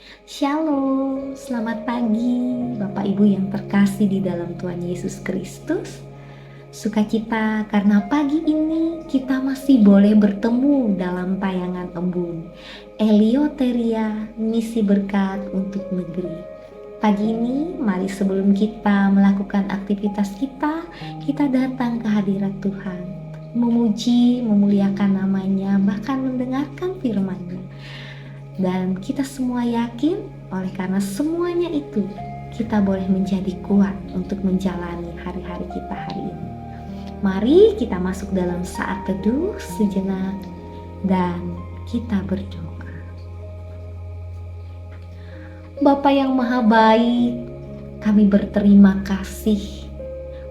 Shalom, selamat pagi Bapak Ibu yang terkasih di dalam Tuhan Yesus Kristus. Sukacita karena pagi ini kita masih boleh bertemu dalam tayangan embun Elioteria, misi berkat untuk negeri. Pagi ini mari sebelum kita melakukan aktivitas kita datang ke hadirat Tuhan, memuji, memuliakan namanya, bahkan mendengarkan firman-Nya. Dan kita semua yakin oleh karena semuanya itu kita boleh menjadi kuat untuk menjalani hari-hari kita hari ini. Mari kita masuk dalam saat teduh sejenak dan kita berdoa. Bapa yang maha baik, kami berterima kasih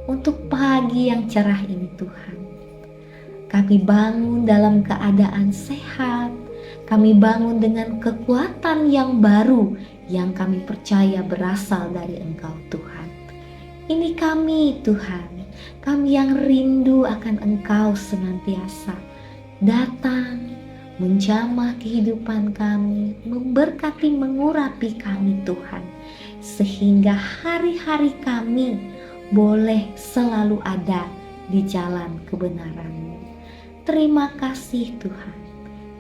untuk pagi yang cerah ini Tuhan. Kami bangun dalam keadaan sehat. Kami bangun dengan kekuatan yang baru yang kami percaya berasal dari Engkau Tuhan. Ini kami Tuhan, kami yang rindu akan Engkau senantiasa datang, menjamah kehidupan kami, memberkati, mengurapi kami Tuhan. Sehingga hari-hari kami boleh selalu ada di jalan kebenaran-Mu. Terima kasih Tuhan.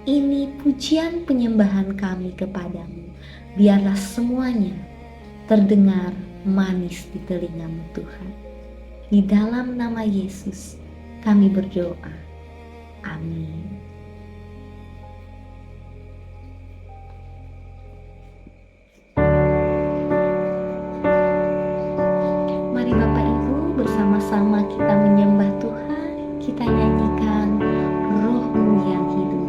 Ini pujian penyembahan kami kepadamu. Biarlah semuanya terdengar manis di telingamu Tuhan. Di dalam nama Yesus kami berdoa. Amin. Mari Bapak Ibu bersama-sama kita menyembah Tuhan. Kita nyanyikan Roh-Mu yang hidup.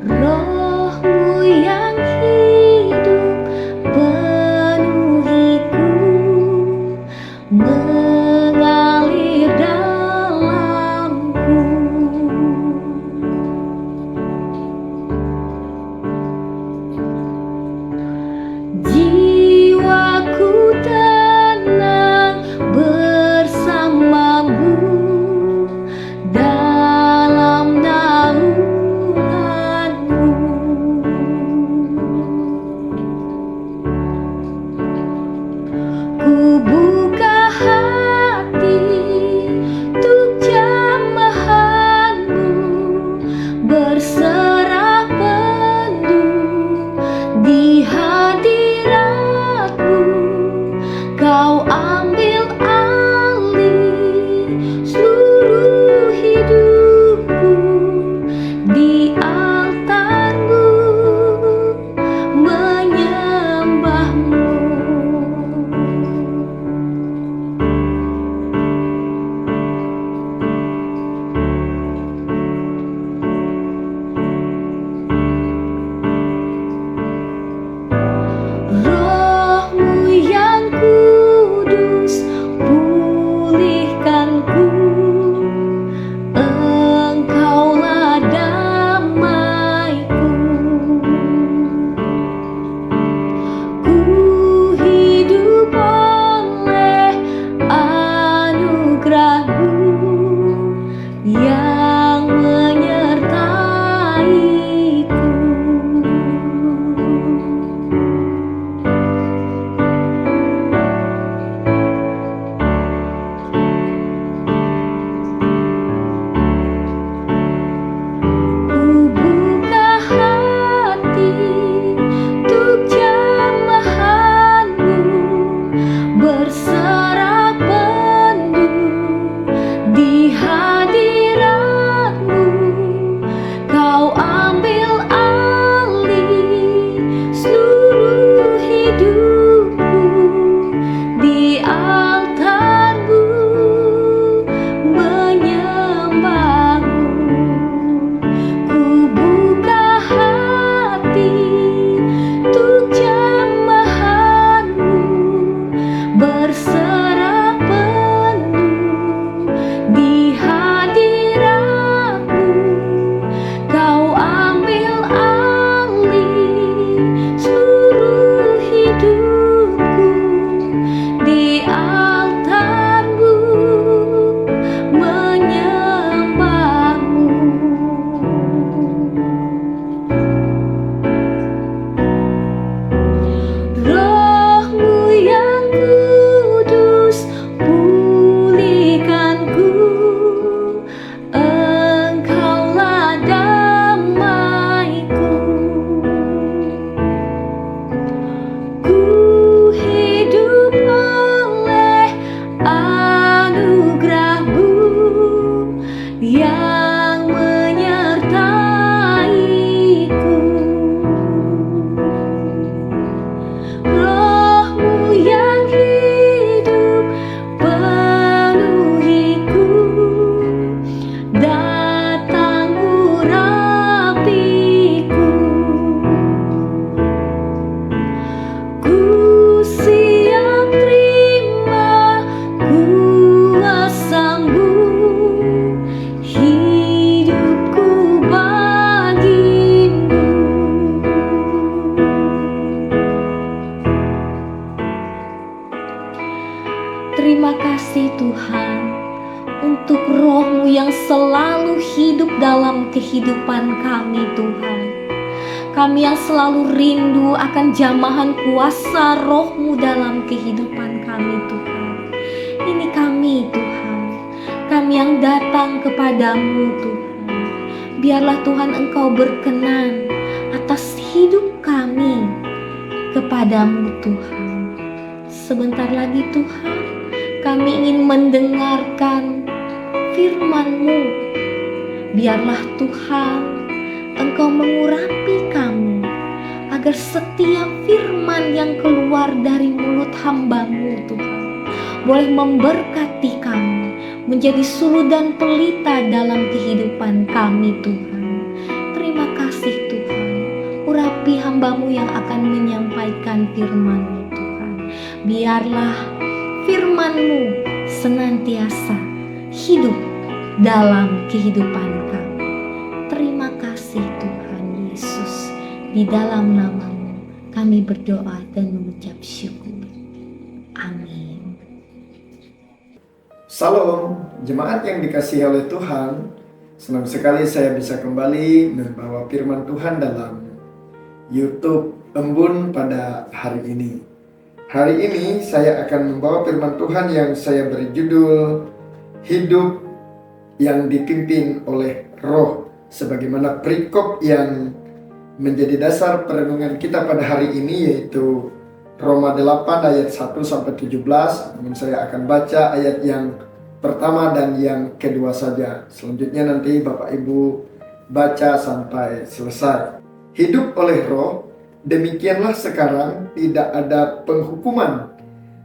Roh-Mu yang hidup penuhiku, mengalir dalamku. Jiwaku tenang bersamamu dalam naunganmu. Ku buka hati untuk jamahanmu, berserah penuh di hadiratmu. Kau ambil alih seluruh hidupku, di altarmu menyembahmu. kehidupan kami Tuhan. Kami yang selalu rindu akan jamahan kuasa Roh-Mu dalam kehidupan kami Tuhan. Ini kami Tuhan, kami yang datang kepadamu Tuhan. Biarlah Tuhan Engkau berkenan atas hidup kami kepadamu Tuhan. Sebentar lagi Tuhan, kami ingin mendengarkan firman-Mu. Biarlah Tuhan Engkau mengurapi kami, agar setiap firman yang keluar dari mulut hamba-Mu Tuhan boleh memberkati kami, menjadi suluh dan pelita dalam kehidupan kami Tuhan. Terima kasih Tuhan, urapi hamba-Mu yang akan menyampaikan firman-Mu Tuhan. Biarlah firman-Mu senantiasa hidup dalam kehidupan kami. Terima kasih Tuhan Yesus, di dalam nama-Mu kami berdoa dan mengucap syukur. Amin. Salam, jemaat yang dikasihi oleh Tuhan. Senang sekali saya bisa kembali membawa firman Tuhan dalam YouTube Embun pada hari ini. Hari ini saya akan membawa firman Tuhan yang saya beri judul Hidup yang dipimpin oleh Roh, sebagaimana perikop yang menjadi dasar perenungan kita pada hari ini, yaitu Roma 8 ayat 1-17. Namun saya akan baca ayat yang pertama dan yang kedua saja. Selanjutnya nanti Bapak Ibu baca sampai selesai. Hidup oleh Roh, demikianlah sekarang tidak ada penghukuman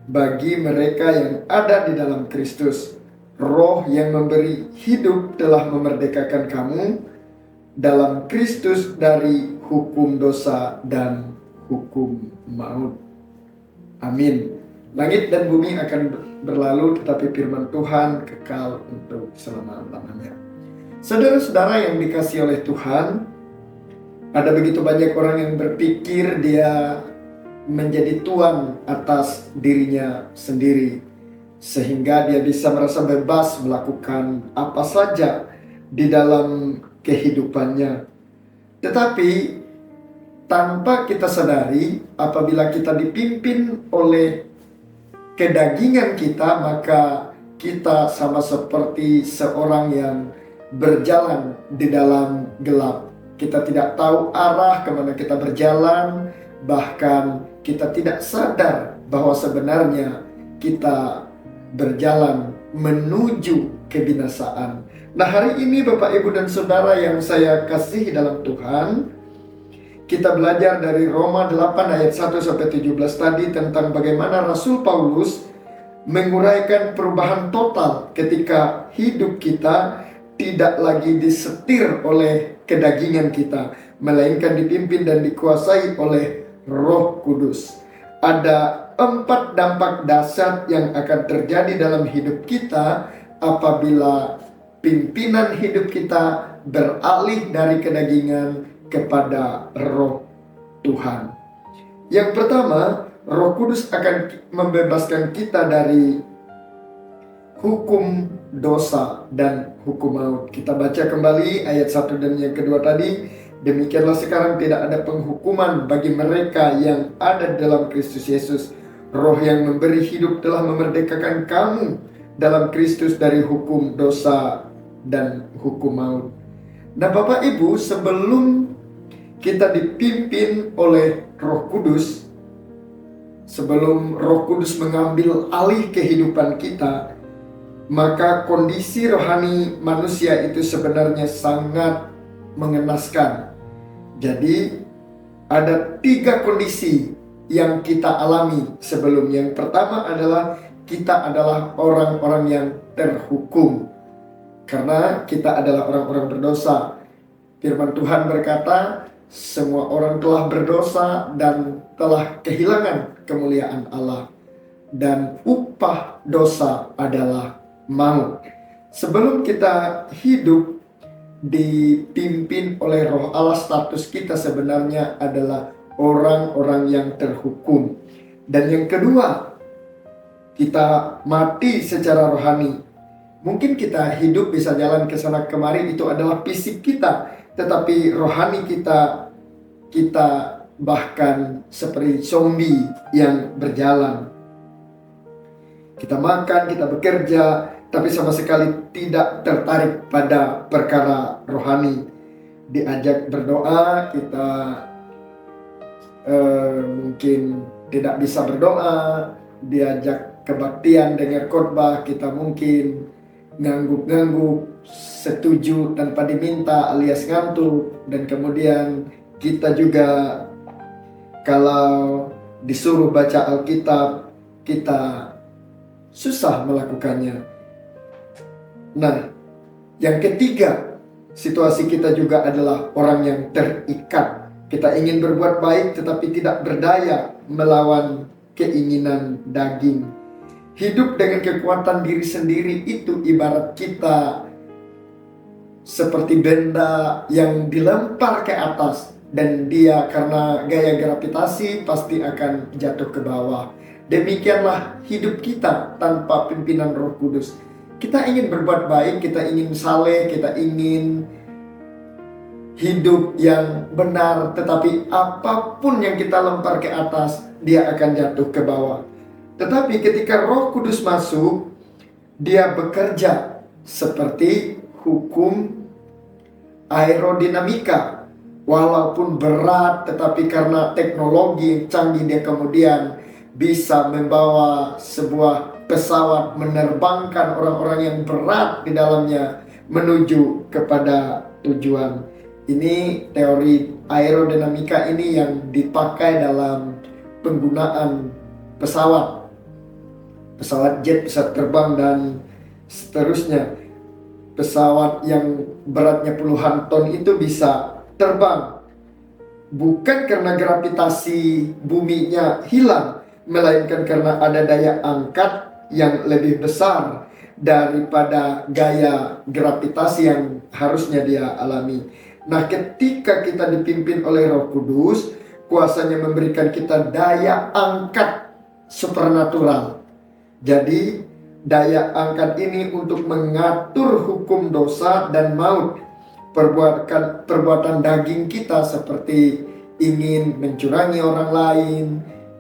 bagi mereka yang ada di dalam Kristus. Roh yang memberi hidup telah memerdekakan kamu dalam Kristus dari hukum dosa dan hukum maut. Amin. Langit dan bumi akan berlalu, tetapi firman Tuhan kekal untuk selama-lamanya. Saudara-saudara yang dikasihi oleh Tuhan, ada begitu banyak orang yang berpikir dia menjadi tuan atas dirinya sendiri, sehingga dia bisa merasa bebas melakukan apa saja di dalam kehidupannya. Tetapi tanpa kita sadari, apabila kita dipimpin oleh kedagingan kita, maka kita sama seperti seorang yang berjalan di dalam gelap. Kita tidak tahu arah kemana kita berjalan, bahkan kita tidak sadar bahwa sebenarnya kita berjalan menuju kebinasaan. Nah, hari ini Bapak Ibu dan Saudara yang saya kasihi dalam Tuhan, kita belajar dari Roma 8 ayat 1-17 tadi tentang bagaimana Rasul Paulus menguraikan perubahan total ketika hidup kita tidak lagi disetir oleh kedagingan kita, melainkan dipimpin dan dikuasai oleh Roh Kudus. Ada 4 dampak dasar yang akan terjadi dalam hidup kita apabila pimpinan hidup kita beralih dari kedagingan kepada Roh Tuhan. Yang pertama, Roh Kudus akan membebaskan kita dari hukum dosa dan hukum maut. Kita baca kembali ayat 1 dan yang kedua tadi. Demikianlah sekarang tidak ada penghukuman bagi mereka yang ada dalam Kristus Yesus. Roh yang memberi hidup telah memerdekakan kamu dalam Kristus dari hukum dosa dan hukum maut. Nah Bapak Ibu, sebelum kita dipimpin oleh Roh Kudus, sebelum Roh Kudus mengambil alih kehidupan kita, maka kondisi rohani manusia itu sebenarnya sangat mengenaskan. Jadi ada 3 kondisi yang kita alami sebelum. Yang pertama adalah kita adalah orang-orang yang terhukum, karena kita adalah orang-orang berdosa. Firman Tuhan berkata, semua orang telah berdosa dan telah kehilangan kemuliaan Allah, dan upah dosa adalah maut. Sebelum kita hidup dipimpin oleh Roh Allah, status kita sebenarnya adalah orang-orang yang terhukum. Dan yang kedua, kita mati secara rohani. Mungkin kita hidup bisa jalan ke sana kemari, itu adalah fisik kita, tetapi rohani kita bahkan seperti zombie yang berjalan. Kita makan, kita bekerja, tapi sama sekali tidak tertarik pada perkara rohani. Diajak berdoa, kita mungkin tidak bisa berdoa. Diajak kebaktian, dengar khotbah, kita mungkin ngangguk-ngangguk, setuju tanpa diminta alias ngantuk. Dan kemudian kita juga kalau disuruh baca Alkitab, kita susah melakukannya. Nah, yang ketiga, situasi kita juga adalah orang yang terikat. Kita ingin berbuat baik tetapi tidak berdaya melawan keinginan daging. Hidup dengan kekuatan diri sendiri itu ibarat kita seperti benda yang dilempar ke atas, dan dia karena gaya gravitasi pasti akan jatuh ke bawah. Demikianlah hidup kita tanpa pimpinan Roh Kudus. Kita ingin berbuat baik, kita ingin saleh, kita ingin hidup yang benar, tetapi apapun yang kita lempar ke atas, dia akan jatuh ke bawah. Tetapi ketika Roh Kudus masuk, dia bekerja seperti hukum aerodinamika. Walaupun berat, tetapi karena teknologi canggih, dia kemudian bisa membawa sebuah pesawat, menerbangkan orang-orang yang berat di dalamnya menuju kepada tujuan. Ini teori aerodinamika ini yang dipakai dalam penggunaan pesawat jet, pesawat terbang, dan seterusnya. Pesawat yang beratnya puluhan ton itu bisa terbang bukan karena gravitasi buminya hilang, melainkan karena ada daya angkat yang lebih besar daripada gaya gravitasi yang harusnya dia alami. Nah, ketika kita dipimpin oleh Roh Kudus, kuasanya memberikan kita daya angkat supernatural. Jadi daya angkat ini untuk mengatur hukum dosa dan maut, perbuatan daging kita seperti ingin mencurangi orang lain,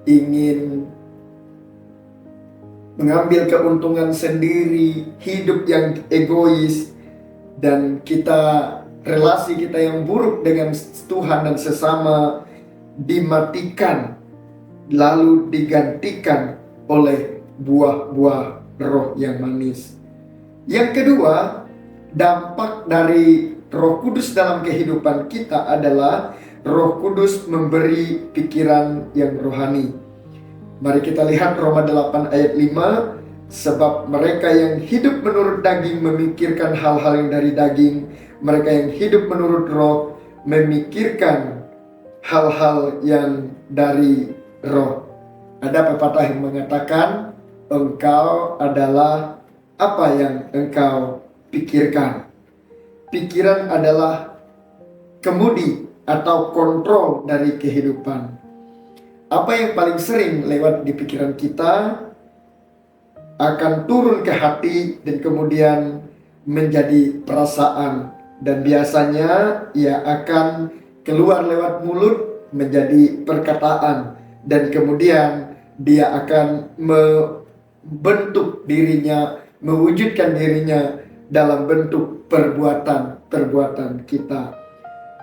ingin mengambil keuntungan sendiri, hidup yang egois, dan relasi kita yang buruk dengan Tuhan dan sesama dimatikan, lalu digantikan oleh buah-buah roh yang manis. Yang kedua, dampak dari Roh Kudus dalam kehidupan kita adalah Roh Kudus memberi pikiran yang rohani. Mari kita lihat Roma 8 ayat 5. Sebab mereka yang hidup menurut daging memikirkan hal-hal yang dari daging, mereka yang hidup menurut roh memikirkan hal-hal yang dari roh. Ada pepatah yang mengatakan, engkau adalah apa yang engkau pikirkan. Pikiran adalah kemudi atau kontrol dari kehidupan. Apa yang paling sering lewat di pikiran kita akan turun ke hati dan kemudian menjadi perasaan, dan biasanya ia akan keluar lewat mulut menjadi perkataan, dan kemudian dia akan membentuk dirinya, mewujudkan dirinya dalam bentuk perbuatan kita.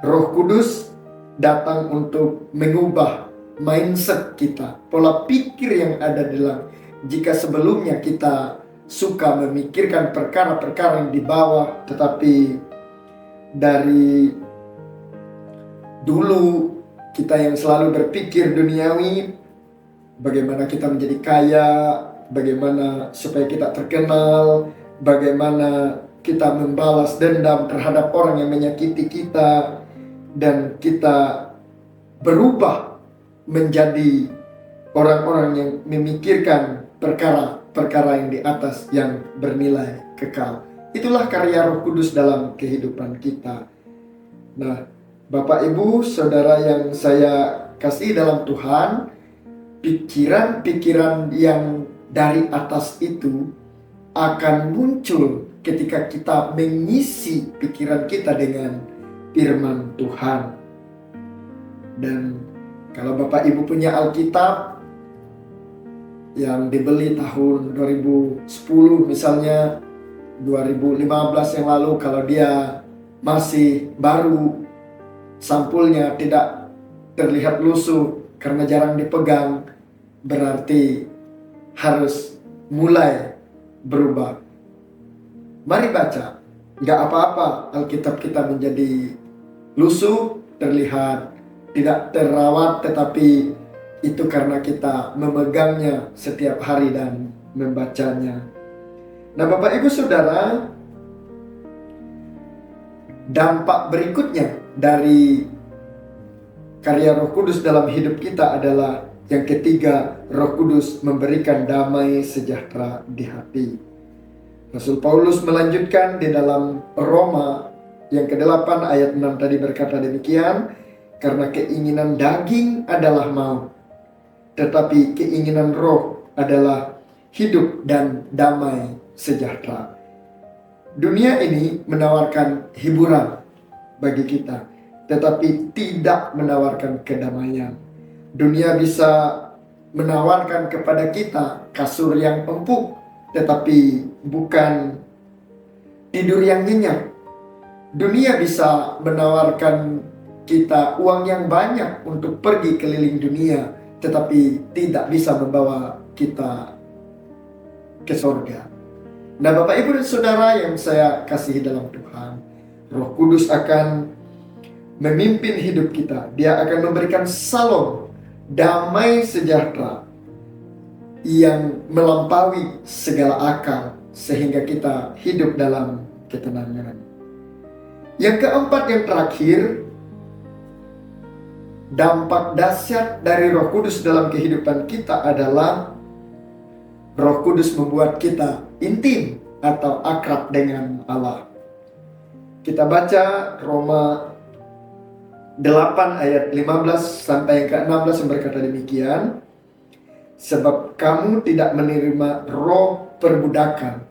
Roh Kudus datang untuk mengubah mindset kita, pola pikir yang ada dalam. Jika sebelumnya kita suka memikirkan perkara-perkara yang di bawah, tetapi dari dulu kita yang selalu berpikir duniawi, bagaimana kita menjadi kaya, bagaimana supaya kita terkenal, bagaimana kita membalas dendam terhadap orang yang menyakiti kita, dan kita berubah menjadi orang-orang yang memikirkan perkara-perkara yang di atas yang bernilai kekal. Itulah karya Roh Kudus dalam kehidupan kita. Nah, Bapak Ibu Saudara yang saya kasih dalam Tuhan, pikiran-pikiran yang dari atas itu akan muncul ketika kita mengisi pikiran kita dengan firman Tuhan. Dan kalau Bapak Ibu punya Alkitab yang dibeli tahun 2010 misalnya, 2015 yang lalu, kalau dia masih baru, sampulnya tidak terlihat lusuh karena jarang dipegang, berarti harus mulai berubah. Mari baca. Gak apa-apa Alkitab kita menjadi lusuh, terlihat tidak terawat, tetapi itu karena kita memegangnya setiap hari dan membacanya. Nah, Bapak Ibu Saudara, dampak berikutnya dari karya Roh Kudus dalam hidup kita adalah yang ketiga, Roh Kudus memberikan damai sejahtera di hati. Rasul Paulus melanjutkan di dalam Roma yang ke-8 ayat 6 tadi berkata demikian, karena keinginan daging adalah maut, tetapi keinginan roh adalah hidup dan damai sejahtera. Dunia ini menawarkan hiburan bagi kita, tetapi tidak menawarkan kedamaian. Dunia bisa menawarkan kepada kita kasur yang empuk, tetapi bukan tidur yang nyenyak. Dunia bisa menawarkan kita uang yang banyak untuk pergi keliling dunia, tetapi tidak bisa membawa kita ke surga. Nah, Bapak Ibu dan Saudara yang saya kasihi dalam Tuhan, Roh Kudus akan memimpin hidup kita. Dia akan memberikan salom damai sejahtera yang melampaui segala akal, sehingga kita hidup dalam ketenangan. Yang keempat, yang terakhir, dampak dahsyat dari Roh Kudus dalam kehidupan kita adalah Roh Kudus membuat kita intim atau akrab dengan Allah. Kita baca Roma 8 ayat 15 sampai yang ke-16 yang berkata demikian, sebab kamu tidak menerima roh perbudakan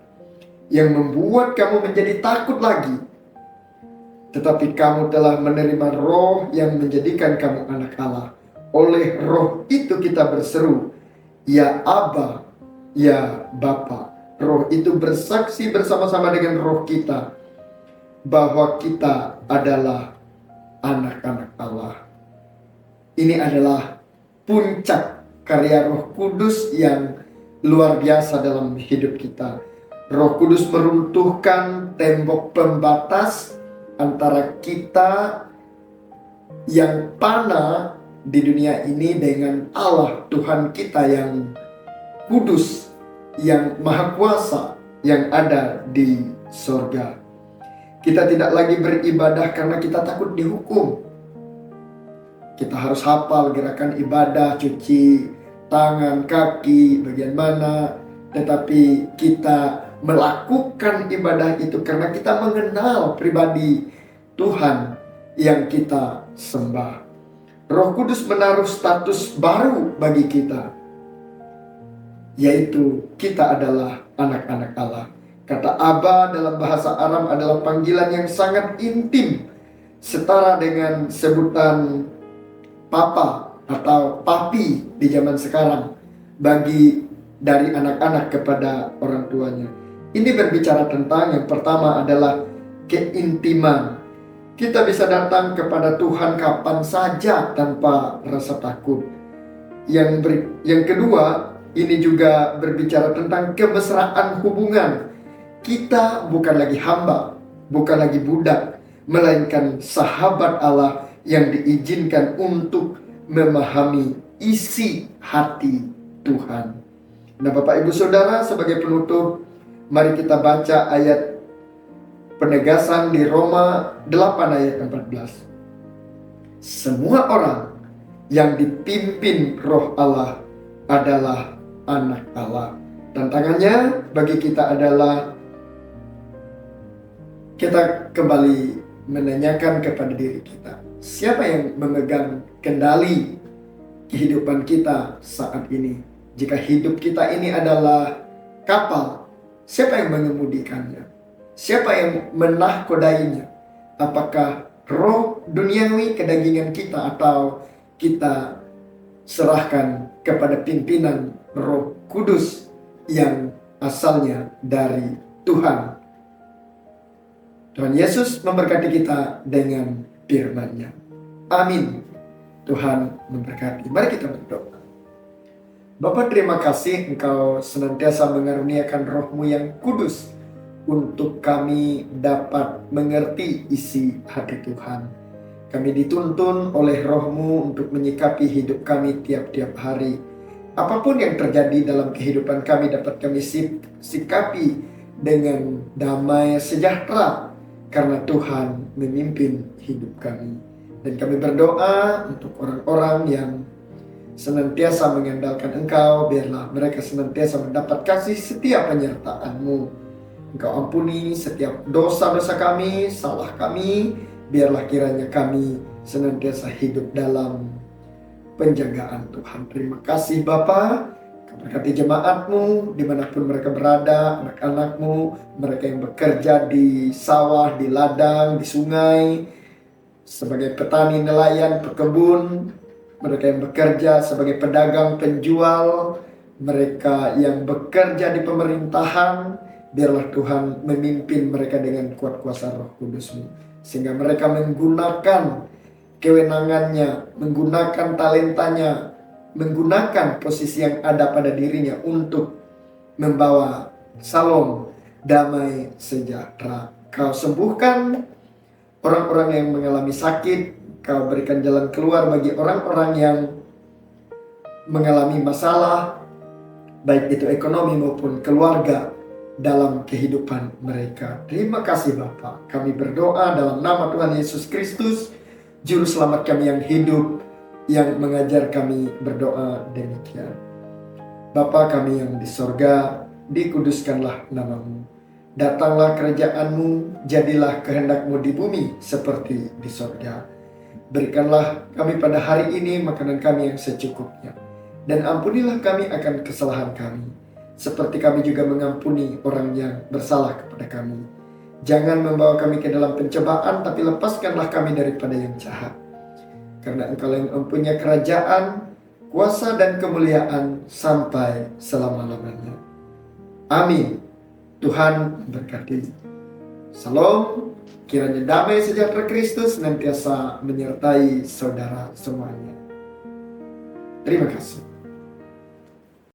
yang membuat kamu menjadi takut lagi, tetapi kamu telah menerima roh yang menjadikan kamu anak Allah. Oleh roh itu kita berseru, ya Aba, ya Bapa. Roh itu bersaksi bersama-sama dengan roh kita bahwa kita adalah anak-anak Allah. Ini adalah puncak karya Roh Kudus yang luar biasa dalam hidup kita. Roh Kudus meruntuhkan tembok pembatas antara kita yang panah di dunia ini dengan Allah Tuhan kita yang kudus, yang maha kuasa, yang ada di sorga. Kita tidak lagi beribadah karena kita takut dihukum. Kita harus hafal gerakan ibadah, cuci tangan, kaki, bagian mana. Tetapi kita melakukan ibadah itu karena kita mengenal pribadi Tuhan yang kita sembah. Roh Kudus menaruh status baru bagi kita, yaitu kita adalah anak-anak Allah. Kata Aba dalam bahasa Aram adalah panggilan yang sangat intim, setara dengan sebutan papa atau papi di zaman sekarang bagi dari anak-anak kepada orang tuanya. Ini berbicara tentang yang pertama adalah keintiman. Kita bisa datang kepada Tuhan kapan saja tanpa rasa takut. Yang kedua, ini juga berbicara tentang kemesraan hubungan. Kita bukan lagi hamba, bukan lagi budak, melainkan sahabat Allah yang diizinkan untuk memahami isi hati Tuhan. Nah, Bapak Ibu Saudara, sebagai penutup, mari kita baca ayat penegasan di Roma 8 ayat 14. Semua orang yang dipimpin Roh Allah adalah anak Allah. Tantangannya bagi kita adalah kita kembali menanyakan kepada diri kita, siapa yang memegang kendali kehidupan kita saat ini? Jika hidup kita ini adalah kapal, Siapa yang mengemudikannya? Siapa yang menahkodainya? Apakah roh duniawi kedagingan kita, atau kita serahkan kepada pimpinan Roh Kudus yang asalnya dari Tuhan? Tuhan Yesus memberkati kita dengan firman-Nya. Amin. Tuhan memberkati. Mari kita berdoa. Bapa, terima kasih Engkau senantiasa mengaruniakan Roh-Mu yang kudus untuk kami dapat mengerti isi hati Tuhan. Kami dituntun oleh Roh-Mu untuk menyikapi hidup kami tiap-tiap hari. Apapun yang terjadi dalam kehidupan kami dapat kami sikapi dengan damai sejahtera, karena Tuhan memimpin hidup kami. Dan kami berdoa untuk orang-orang yang senantiasa mengandalkan Engkau, biarlah mereka senantiasa mendapat kasih setiap penyertaan-Mu. Engkau ampuni setiap dosa-dosa kami, salah kami, biarlah kiranya kami senantiasa hidup dalam penjagaan Tuhan. Terima kasih Bapa. Berkati jemaat-Mu dimanapun mereka berada, anak-anak-Mu, mereka yang bekerja di sawah, di ladang, di sungai, sebagai petani, nelayan, pekebun, mereka yang bekerja sebagai pedagang, penjual, mereka yang bekerja di pemerintahan, biarlah Tuhan memimpin mereka dengan kuat kuasa Roh Kudus-Mu, sehingga mereka menggunakan kewenangannya, menggunakan talentanya, menggunakan posisi yang ada pada dirinya untuk membawa salom, damai, sejahtera. Kau sembuhkan orang-orang yang mengalami sakit, Kau berikan jalan keluar bagi orang-orang yang mengalami masalah, baik itu ekonomi maupun keluarga, dalam kehidupan mereka. Terima kasih Bapa. Kami berdoa dalam nama Tuhan Yesus Kristus, Juru Selamat kami yang hidup, yang mengajar kami berdoa demikian. Bapa kami yang di sorga, dikuduskanlah nama-Mu. Datanglah kerajaan-Mu, jadilah kehendak-Mu di bumi seperti di sorga. Berikanlah kami pada hari ini makanan kami yang secukupnya. Dan ampunilah kami akan kesalahan kami, seperti kami juga mengampuni orang yang bersalah kepada kami. Jangan membawa kami ke dalam pencobaan, tapi lepaskanlah kami daripada yang jahat. Karena Engkau yang mempunyai kerajaan, kuasa dan kemuliaan sampai selama-lamanya. Amin. Tuhan berkati. Salam. Kiranya damai sejahtera Kristus senantiasa menyertai saudara semuanya. Terima kasih.